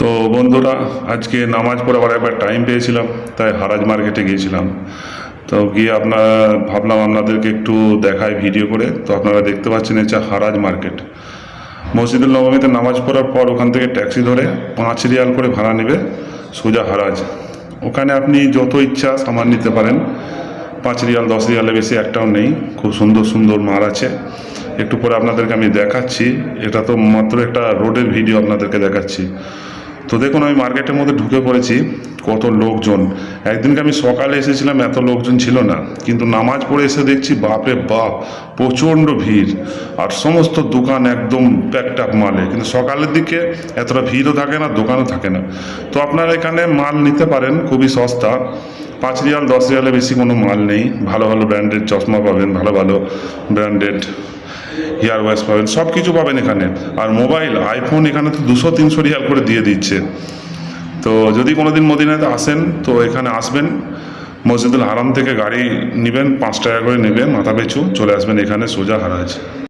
তো বন্ধুরা, আজকে নামাজ পড়ে আবার একবার টাইম পেয়েছিলাম, তাই হারাজ মার্কেটে গিয়েছিলাম। তো গিয়ে ভাবলাম আপনাদেরকে একটু দেখাই ভিডিও করে। তো আপনারা দেখতে পাচ্ছেন এটা হারাজ মার্কেট। মসজিদুল নবমীতে নামাজ পড়ার পর ওখান থেকে ট্যাক্সি ধরে 5 রিয়াল করে ভাড়া নেবে সোজা হারাজ। ওখানে আপনি যত ইচ্ছা সামান নিতে পারেন। 5 রিয়াল 10 রিয়ালে বেশি একটাও নেই। খুব সুন্দর সুন্দর মাল আছে। একটু পরে আপনাদেরকে আমি দেখাচ্ছি। এটা তো মাত্র একটা রোডের ভিডিও আপনাদেরকে দেখাচ্ছি। তো দেখুন, আমি মার্কেটের মধ্যে ঢুকে পড়েছি। কত লোকজন! একদিনকে আমি সকালে এসেছিলাম, এত লোকজন ছিল না, কিন্তু নামাজ পড়ে এসে দেখছি বাপরে বাপ, প্রচণ্ড ভিড়। আর সমস্ত দোকান একদম প্যাকড আপ মালে। কিন্তু সকালের দিকে এতটা ভিড়ও থাকে না, দোকানও থাকে না। তো আপনারা এখানে মাল নিতে পারেন, খুবই সস্তা। 5 রিয়াল 10 রিয়ালে বেশি কোনো মাল নেই। ভালো ভালো ব্র্যান্ডেড চশমা পাবেন, ভালো ভালো ব্র্যান্ডেড হেয়ার ওয়াশ পাবেন, সব কিছু পাবেন এখানে। আর মোবাইল আইফোন এখানে তো 200-300 রিয়াল করে দিয়ে দিচ্ছে। তো যদি কোনোদিন মদিনাতে আসেন তো এখানে আসবেন, মসজিদুল হারাম থেকে গাড়ি নেবেন, 5 টাকা করে নেবে মাথা পিছু, চলে আসবেন এখানে সোজা হারাজ।